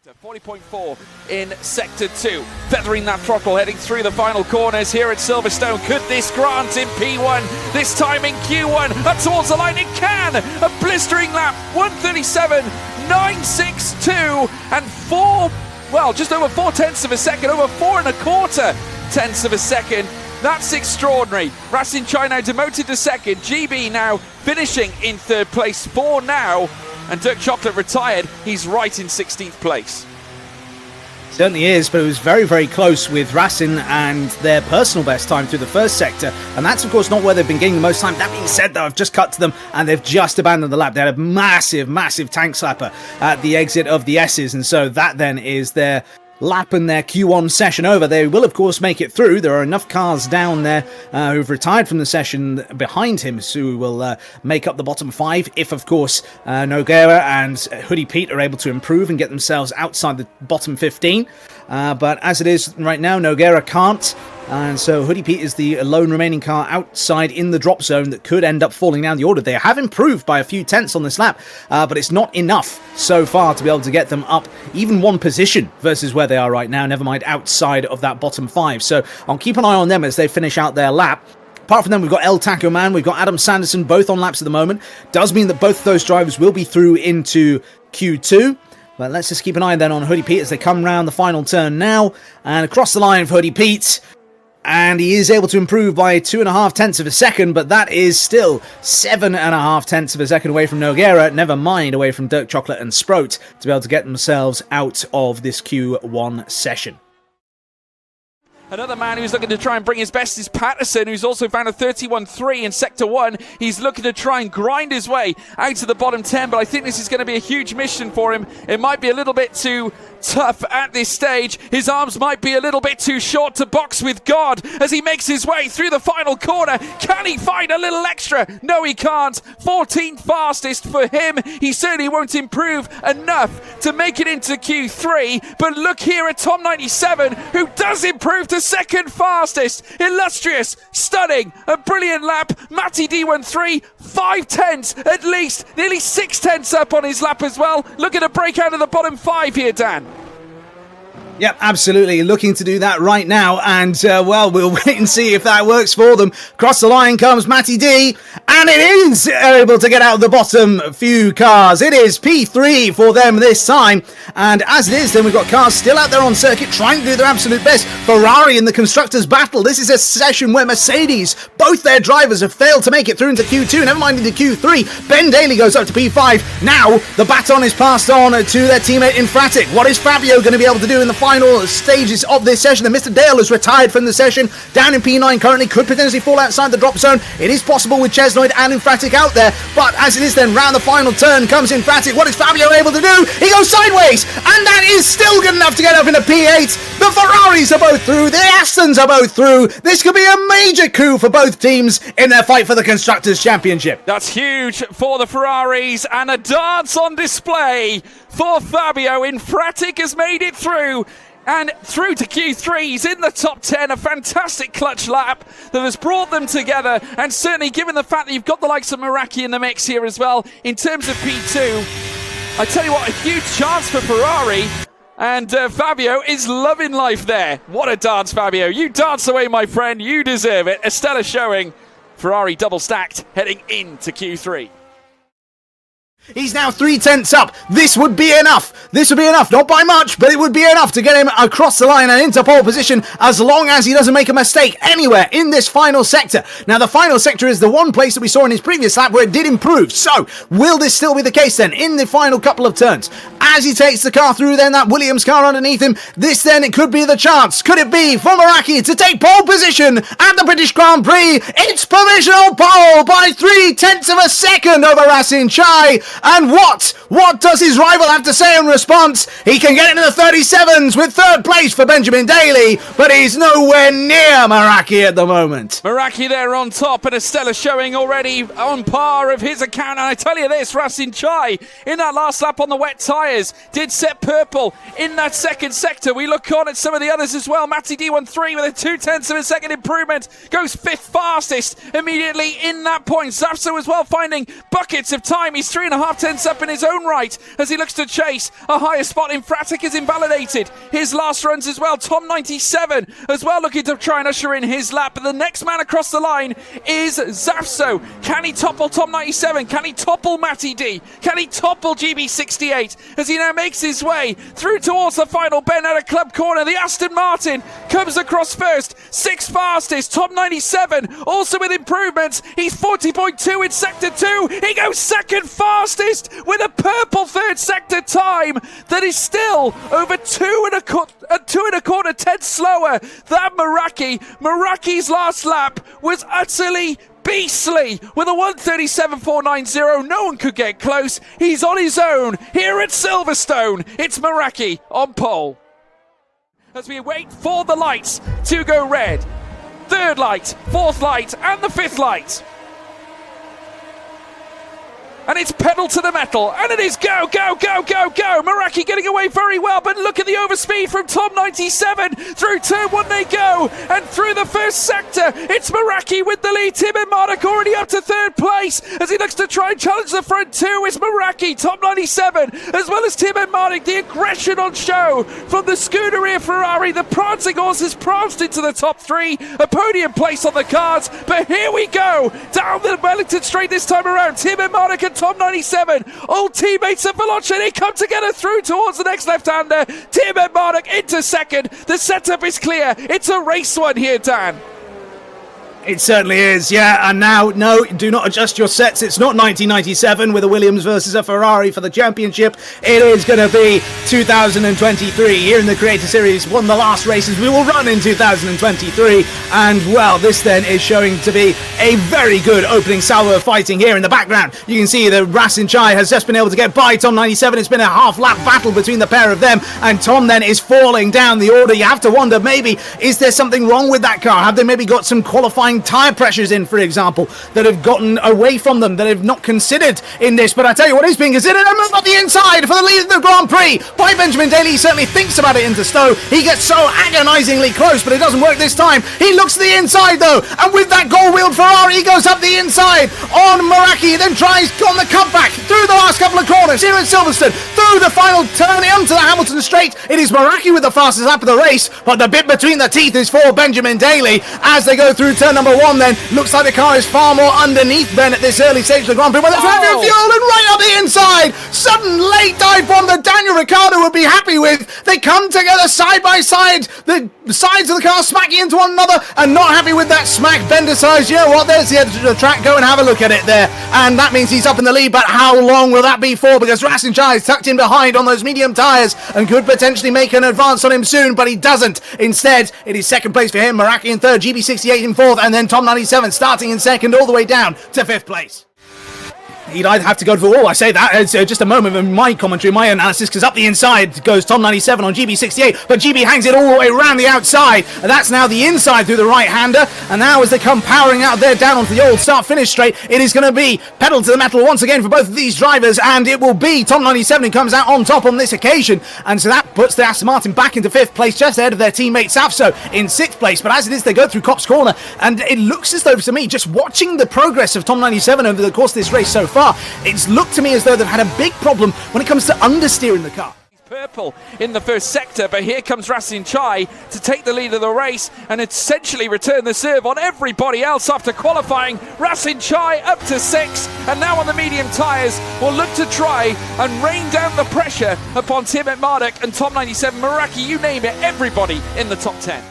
40.4 in Sector 2, feathering that throttle, heading through the final corners here at Silverstone. Could this grant in P1, this time in Q1, up towards the line? It can! A blistering lap, 1:37.962 and just over 4 tenths of a second, over 4.25 tenths of a second. That's extraordinary. Racing Chai now demoted to second, GB now finishing in third place for now. And Dirk Chocolate retired. He's right in 16th place. Certainly is, but it was very, very close with Racing and their personal best time through the first sector. And that's, of course, not where they've been getting the most time. That being said, though, I've just cut to them and they've just abandoned the lap. They had a massive, massive tank slapper at the exit of the S's. And so that then is their lap and their Q1 session over. They will, of course, make it through. There are enough cars down there who've retired from the session behind him who will make up the bottom 5 if, of course, Nogueira and Hoodie Pete are able to improve and get themselves outside the bottom 15. But as it is right now, Nogueira can't. And so Hoodie Pete is the lone remaining car outside in the drop zone that could end up falling down the order. They have improved by a few tenths on this lap, but it's not enough so far to be able to get them up even one position versus where they are right now, never mind outside of that bottom 5. So I'll keep an eye on them as they finish out their lap. Apart from them, we've got El Taco Man, we've got Adam Sanderson, both on laps at the moment. Does mean that both of those drivers will be through into Q2. But let's just keep an eye then on Hoodie Pete as they come round the final turn now. And across the line for Hoodie Pete. And he is able to improve by 2.5 tenths of a second, but that is still 7.5 tenths of a second away from Nogueira, never mind away from Dirk Chocolate and Sproat, to be able to get themselves out of this Q1 session. Another man who's looking to try and bring his best is Patterson, who's also found a 31.3 in Sector 1. He's looking to try and grind his way out to the bottom 10, but I think this is going to be a huge mission for him. It might be a little bit too tough at this stage. His arms might be a little bit too short to box with God as he makes his way through the final corner. Can he find a little extra? No, he can't. 14th fastest for him. He certainly won't improve enough to make it into Q3, but look here at Tom 97, who does improve to second fastest. Illustrious, stunning, a brilliant lap. Matty D13, 5 tenths at least, nearly 6 tenths up on his lap as well. Looking to break out of the bottom 5 here, Dan. Yep, absolutely. Looking to do that right now. And, well, we'll wait and see if that works for them. Across the line comes Matty D. And it is able to get out of the bottom few cars. It is P3 for them this time. And as it is, then we've got cars still out there on circuit trying to do their absolute best. Ferrari in the Constructors' battle. This is a session where Mercedes, both their drivers have failed to make it through into Q2. Never mind into Q3. Ben Daly goes up to P5. Now, the baton is passed on to their teammate Infratic. What is Fabio going to be able to do in the final stages of this session? And Mr. Dale has retired from the session, down in P9 currently, could potentially fall outside the drop zone. It is possible with Chesnoid and Infratic out there, but as it is then, round the final turn comes Infratic. What is Fabio able to do? He goes sideways, and that is still good enough to get up into P8. The Ferraris are both through, the Astons are both through. This could be a major coup for both teams in their fight for the Constructors' Championship. That's huge for the Ferraris, and a dance on display for Fabio. Infratic has made it through. And through to Q3, he's in the top 10, a fantastic clutch lap that has brought them together, and certainly given the fact that you've got the likes of Meraki in the mix here as well, in terms of P2, I tell you what, a huge chance for Ferrari, and Fabio is loving life there. What a dance, Fabio. You dance away, my friend, you deserve it. A stellar showing. Ferrari double stacked, heading into Q3. He's now 3 tenths up. This would be enough. This would be enough. Not by much, but it would be enough to get him across the line and into pole position, as long as he doesn't make a mistake anywhere in this final sector. Now, the final sector is the one place that we saw in his previous lap where it did improve. So, will this still be the case then in the final couple of turns? As he takes the car through then, that Williams car underneath him, this then, it could be the chance. Could it be for Meraki to take pole position at the British Grand Prix? It's provisional pole by 3 tenths of a second over Racing Chai. And what does his rival have to say in response? He can get into the 37s with third place for Benjamin Daly, but he's nowhere near Meraki at the moment. Meraki there on top, and a stellar showing already on par of his account. And I tell you this, Racing Chai in that last lap on the wet tyres did set purple in that second sector. We look on at some of the others as well. Matty D13 with a 2 tenths of a second improvement goes 5th fastest immediately in that point. Zapso as well finding buckets of time. He's 3.5 2.5 up in his own right as he looks to chase a higher spot. Infratic is invalidated. His last runs as well. Tom 97 as well looking to try and usher in his lap. But the next man across the line is Zafso. Can he topple Tom 97? Can he topple Matty D? Can he topple GB68 as he now makes his way through towards the final bend at a club corner? The Aston Martin comes across first. 6th fastest. Tom 97 also with improvements. He's 40.2 in sector 2. He goes 2nd fastest with a purple 3rd sector time that is still over 2.25 tenths slower than Meraki. Meraki's last lap was utterly beastly with a 1:37.490. No one could get close. He's on his own here at Silverstone. It's Meraki on pole. As we wait for the lights to go red. 3rd light, 4th light, and the 5th light. And it's pedal to the metal, and it is go, go, go, go, go. Meraki getting away very well, but look at the overspeed from Tom 97. Through turn 1 they go, and through the 1st sector, it's Meraki with the lead. Tim and Mardik already up to 3rd place as he looks to try and challenge the front 2. It's Meraki, Tom 97, as well as Tim and Mardik. The aggression on show from the Scuderia Ferrari. The prancing horse has pranced into the top 3. A podium place on the cards, but here we go. Down the Wellington straight this time around. Tim and Mardik and Tom 97, old teammates of Veloce, they come together through towards the next left-hander. Tim and Mardik into 2nd. The setup is clear. It's a race one here, Dan. It certainly is, yeah. And now, no, do not adjust your sets. It's not 1997 with a Williams versus a Ferrari for the championship. It is going to be 2023 here in the Creator Series. One of the last races we will run in 2023. And, well, this then is showing to be a very good opening salvo of fighting here in the background. You can see that Rasin Chai has just been able to get by Tom 97. It's been a half-lap battle between the pair of them. And Tom then is falling down the order. You have to wonder, maybe, is there something wrong with that car? Have they maybe got some qualifying tyre pressures in, for example, that have gotten away from them, that have not considered in this? But I tell you what is being considered, and not the inside for the lead of the Grand Prix by Benjamin Daly. He certainly thinks about it into Stowe. He gets so agonisingly close, but it doesn't work this time. He looks to the inside though, and with that gold-wheeled Ferrari, he goes up the inside on Meraki, then tries on the cutback through the last couple of corners here at Silverstone, through the final turn onto the Hamilton straight. It is Meraki with the fastest lap of the race, but the bit between the teeth is for Benjamin Daly as they go through turn number 1. Then looks like the car is far more underneath Ben at this early stage of the Grand Prix. Well, they're trying to fuel and right up the inside. Sudden late dive bomb that Daniel Ricciardo would be happy with. They come together side by side. The sides of the car smacking into one another, and not happy with that smack. Ben decides, you know what, there's the edge of the track. Go and have a look at it there. And that means he's up in the lead. But how long will that be for? Because Rasin Chai is tucked in behind on those medium tyres and could potentially make an advance on him soon, but he doesn't. Instead, it is 2nd place for him. Meraki in 3rd, GB68 in 4th, and then Tom 97 starting in 2nd all the way down to 5th place. He'd either have to go for all. I say that it's just a moment of my commentary, my analysis, because up the inside goes Tom 97 on GB68, but GB hangs it all the way around the outside, and that's now the inside through the right-hander. And now as they come powering out there down onto the old start-finish straight, it is going to be pedal to the metal once again for both of these drivers, and it will be Tom 97 who comes out on top on this occasion. And so that puts the Aston Martin back into 5th place, just ahead of their teammate Safso in 6th place. But as it is, they go through Copse Corner, and it looks as though, to me, just watching the progress of Tom 97 over the course of this race so far, it's looked to me as though they've had a big problem when it comes to understeering the car. Purple in the 1st sector, but here comes Rasin Chai to take the lead of the race and essentially return the serve on everybody else after qualifying. Rasin Chai up to 6th, and now on the medium tyres will look to try and rain down the pressure upon Tim Mardik and Tom 97, Meraki, you name it, everybody in the top 10.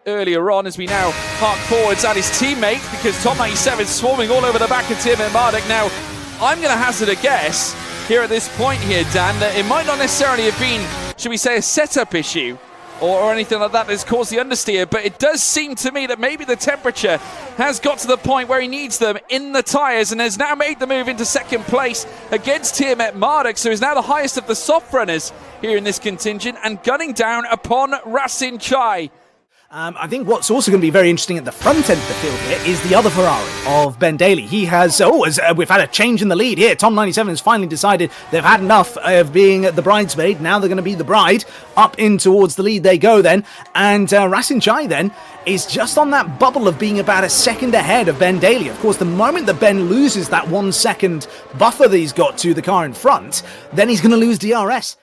Earlier on, as we now hark forwards at his teammate, because Tom 97 is swarming all over the back of Tim Mardik. Now, I'm going to hazard a guess here at this point here, Dan, that it might not necessarily have been, should we say, a setup issue or anything like that that's caused the understeer, but it does seem to me that maybe the temperature has got to the point where he needs them in the tyres and has now made the move into 2nd place against Tiamat Mardik, so he's now the highest of the soft runners here in this contingent and gunning down upon Rasin Chai. I think what's also going to be very interesting at the front end of the field here is the other Ferrari of Ben Daly. He has, we've had a change in the lead here. Tom 97 has finally decided they've had enough of being the bridesmaid. Now they're going to be the bride. Up in towards the lead they go then. And Rasin Chai then is just on that bubble of being about a second ahead of Ben Daly. Of course, the moment that Ben loses that 1 second buffer that he's got to the car in front, then he's going to lose DRS.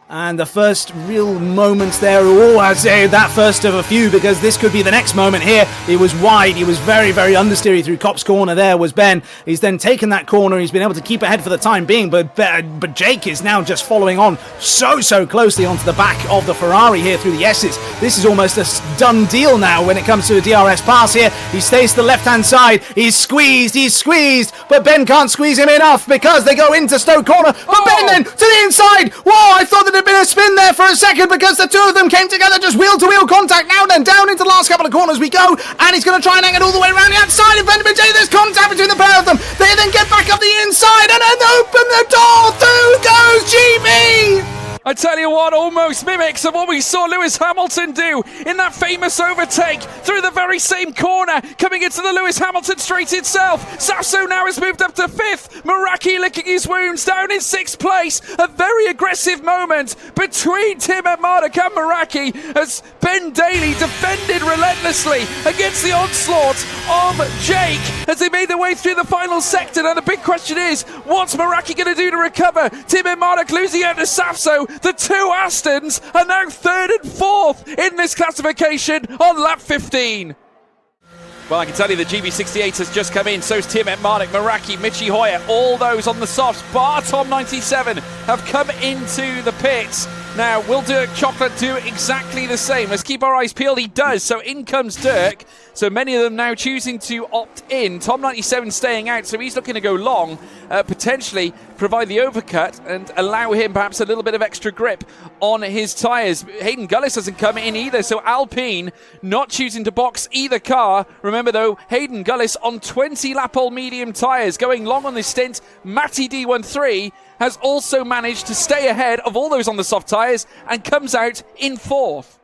And the first real moments there, I'd say that first of a few, because this could be the next moment here. He was wide, he was very, very understeery through Cop's corner. There was Ben. He's then taken that corner, he's been able to keep ahead for the time being, but Jake is now just following on so closely onto the back of the Ferrari here through the S's. This is almost a done deal now when it comes to a DRS pass here. He stays to the left-hand side, he's squeezed, but Ben can't squeeze him enough because they go into Stoke corner, but Ben then to the inside. Whoa, I thought that there'd been a spin there for a second because the two of them came together, just wheel-to-wheel contact. Now then, down into the last couple of corners we go, and he's going to try and hang it all the way around the outside of Benjamin J. There's contact between the pair of them. They then get back up the inside and then open the door. Through goes GB! I tell you what, almost mimics of what we saw Lewis Hamilton do in that famous overtake through the very same corner, coming into the Lewis Hamilton straight itself. Safso now has moved up to 5th. Meraki licking his wounds down in 6th place. A very aggressive moment between Tim and Marduk and Meraki as Ben Daly defended relentlessly against the onslaught of Jake as they made their way through the final sector. Now the big question is, what's Meraki going to do to recover? Tim and Marduk losing out to Safso. The two Astons are now 3rd and 4th in this classification on lap 15. Well, I can tell you the GB68 has just come in. So's Tim Marduk, Meraki, Michi Hoyer, all those on the softs, bar Tom 97, have come into the pits. Now, will Dirk Chocolate do exactly the same? Let's keep our eyes peeled. He does. So in comes Dirk. So many of them now choosing to opt in. Tom 97 staying out, so he's looking to go long, potentially provide the overcut and allow him perhaps a little bit of extra grip on his tyres. Hayden Gullis doesn't come in either, so Alpine not choosing to box either car. Remember though, Hayden Gullis on 20 lap-old medium tyres, going long on this stint. Matty D13 has also managed to stay ahead of all those on the soft tyres and comes out in 4th.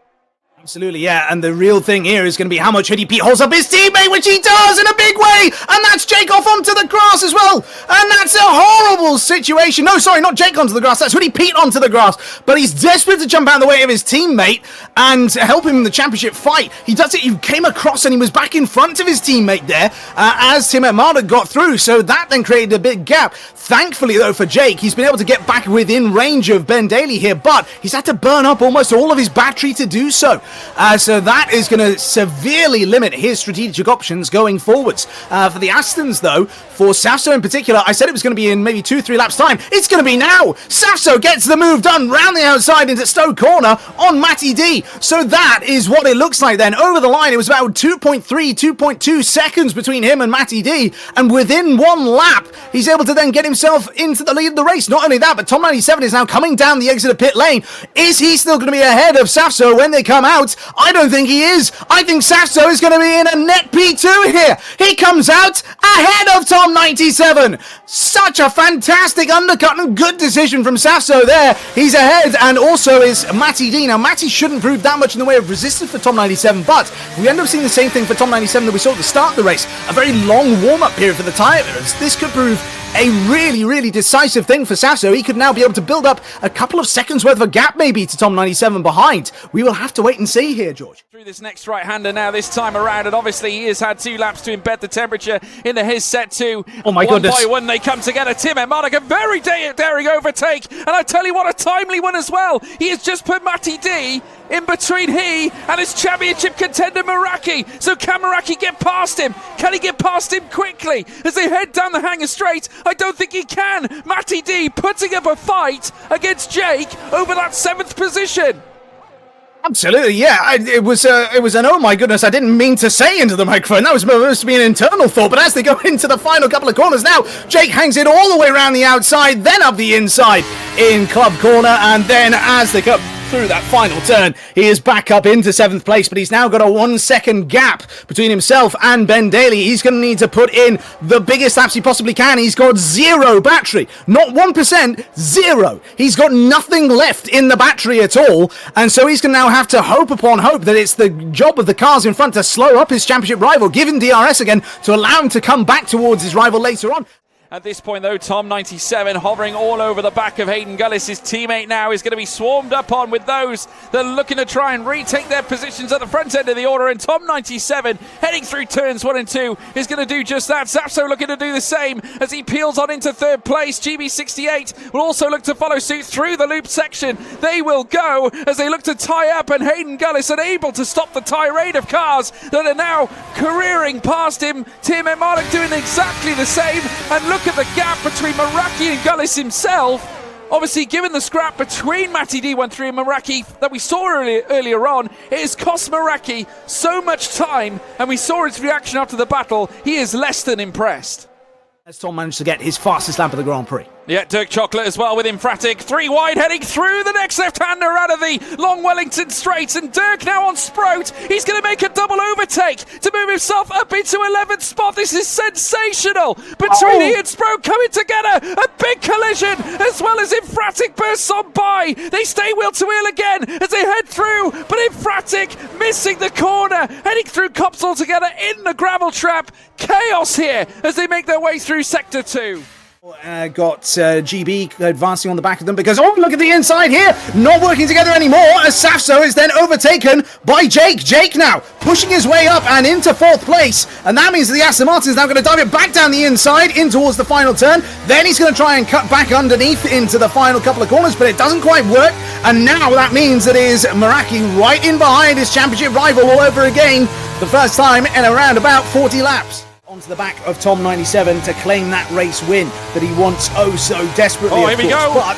Absolutely, yeah, and the real thing here is going to be how much Hoodie Pete holds up his teammate, which he does in a big way, and that's Jake off onto the grass as well, and that's a horrible situation. No, sorry, not Jake onto the grass, that's Hoodie Pete onto the grass, but he's desperate to jump out of the way of his teammate and help him in the championship fight. He does it, he came across and he was back in front of his teammate there as Tim Marduk got through, so that then created a big gap. Thankfully, though, for Jake, he's been able to get back within range of Ben Daly here, but he's had to burn up almost all of his battery to do so. So that is going to severely limit his strategic options going forwards. For the Astons, though, for Safso in particular, I said it was going to be in maybe 2-3 laps time. It's going to be now. Safso gets the move done round the outside into Stoke corner on Matty D. So that is what it looks like then. Over the line, it was about 2.3, 2.2 seconds between him and Matty D. And within 1 lap, he's able to then get himself into the lead of the race. Not only that, but Tom 97 is now coming down the exit of pit lane. Is he still going to be ahead of Safso when they come out? I don't think he is. I think Safso is going to be in a net P2 here. He comes out ahead of Tom 97. Such a fantastic undercut and good decision from Safso there. He's ahead, and also is Matty D. Now, Matty shouldn't prove that much in the way of resistance for Tom 97, but we end up seeing the same thing for Tom 97 that we saw at the start of the race. A very long warm-up period for the tyre. This could prove a really decisive thing for Safso. He could now be able to build up a couple of seconds worth of a gap maybe to Tom 97 behind. We will have to wait and see here, George. Through this next right-hander now this time around, and obviously he has had 2 laps to embed the temperature into his set 2. Oh my goodness. One by one they come together. Tim and Marduk, a very daring overtake, and I tell you what, a timely one as well. He has just put Matty D in between he and his championship contender Meraki. So can Meraki get past him? Can he get past him quickly as they head down the hanger straight? I don't think he can. Matty D putting up a fight against Jake over that 7th position. Absolutely, yeah. It was an oh my goodness, I didn't mean to say into the microphone. That was supposed to be an internal thought, but as they go into the final couple of corners now, Jake hangs it all the way around the outside, then up the inside in club corner, and then as they go through that final turn. He is back up into 7th place, but he's now got a 1 second gap between himself and Ben Daly. He's going to need to put in the biggest laps he possibly can. He's got 0 battery. Not 1%, 0. He's got nothing left in the battery at all, and so he's going to now have to hope upon hope that it's the job of the cars in front to slow up his championship rival, give him DRS again to allow him to come back towards his rival later on. At this point, though, Tom 97 hovering all over the back of Hayden Gullis. His teammate now is going to be swarmed up on with those that are looking to try and retake their positions at the front end of the order. And Tom 97, heading through turns 1 and 2, is going to do just that. Zapso looking to do the same as he peels on into 3rd place. GB68 will also look to follow suit through the loop section. They will go as they look to tie up, and Hayden Gullis unable to stop the tirade of cars that are now careering past him. Tim Emmerich doing exactly the same, and look at the gap between Meraki and Gullis himself. Obviously, given the scrap between Matty D13 and Meraki that we saw earlier on, it has cost Meraki so much time, and we saw his reaction after the battle. He is less than impressed. As Tom managed to get his fastest lap of the Grand Prix. Yeah, Dirk Chocolate as well with Infratic. 3 wide heading through the next left-hander out of the Long Wellington straight. And Dirk now on Sprout. He's going to make a double overtake to move himself up into 11th spot. This is sensational. Between he and Sprout coming together. A big collision as well as Infratic bursts on by. They stay wheel to wheel again as they head through. But Infratic missing the corner. Heading through cops altogether in the gravel trap. Chaos here as they make their way through Sector 2. Got GB advancing on the back of them because, oh, look at the inside here, not working together anymore as Safso is then overtaken by Jake. Jake now pushing his way up and into 4th place, and that means that the Aston Martin is now going to dive it back down the inside in towards the final turn. Then he's going to try and cut back underneath into the final couple of corners, but it doesn't quite work, and now that means that it is Meraki right in behind his championship rival all over again, the first time in around about 40 laps. Onto the back of Tom 97 to claim that race win that he wants oh so desperately. Oh, here we go. But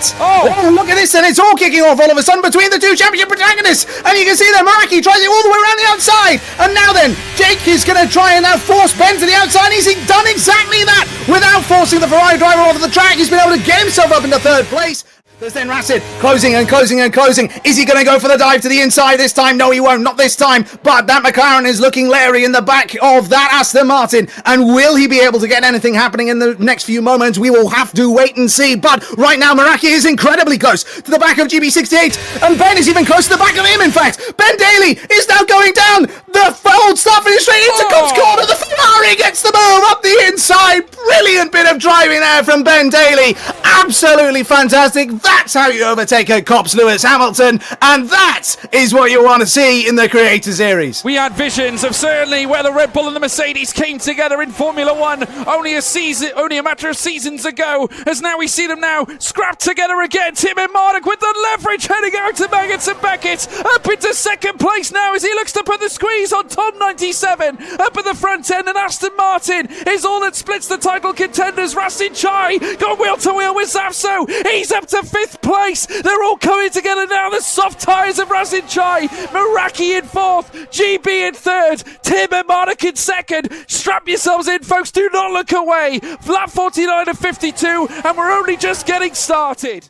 look at this, and it's all kicking off all of a sudden between the two championship protagonists, and you can see that Meraki tries it all the way around the outside, and now then Jake is going to try and now force Ben to the outside. He's done exactly that without forcing the Ferrari driver off the track. He's been able to get himself up into 3rd place. There's then Racid closing and closing and closing. Is he going to go for the dive to the inside this time? No, he won't. Not this time. But that McLaren is looking leery in the back of that Aston Martin. And will he be able to get anything happening in the next few moments? We will have to wait and see. But right now, Meraki is incredibly close to the back of GB68. And Ben is even close to the back of him, in fact. Ben Daly is now going down the old start finish straight into Cops corner. The Ferrari gets the move up the inside. Brilliant bit of driving there from Ben Daly. Absolutely fantastic. That's how you overtake a Cops Lewis Hamilton, and that is what you want to see in the Creator Series. We had visions of certainly where the Red Bull and the Mercedes came together in Formula 1 only a matter of seasons ago, as now we see them now scrapped together again. Tim Emmerich with the leverage heading out to Maggots and Beckett up into 2nd place now as he looks to put the squeeze on Tom 97 up at the front end, and Aston Martin is all that splits the title contenders. Rasin Chai got wheel to wheel with Zapso. He's up to 5th place. They're all coming together now. The soft tyres of Rasin Chai. Meraki in 4th. GB in 3rd. Tim Emmerich in 2nd. Strap yourselves in, folks. Do not look away. Lap 49 of 52, and we're only just getting started.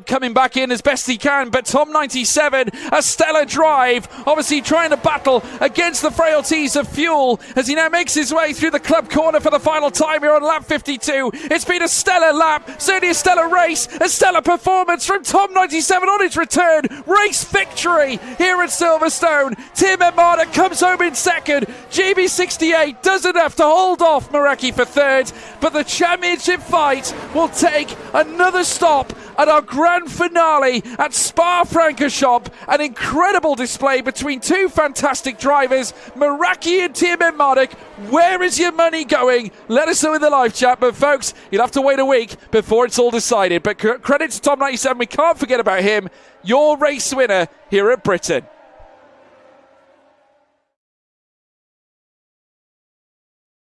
Coming back in as best he can, but Tom 97, a stellar drive, obviously trying to battle against the frailties of fuel as he now makes his way through the club corner for the final time here on lap 52. It's been a stellar lap, certainly a stellar race, a stellar performance from Tom 97 on his return, race victory here at Silverstone. Tim Emmerich comes home in 2nd, GB68 does enough to hold off Meraki for 3rd, but the championship fight will take another stop at our grand finale at Spa-Francorchamps. An incredible display between two fantastic drivers, Meraki and Tim Emmerich. Where is your money going? Let us know in the live chat, but folks, you'll have to wait a week before it's all decided. But credit to Tom 97, we can't forget about him, your race winner here at Britain.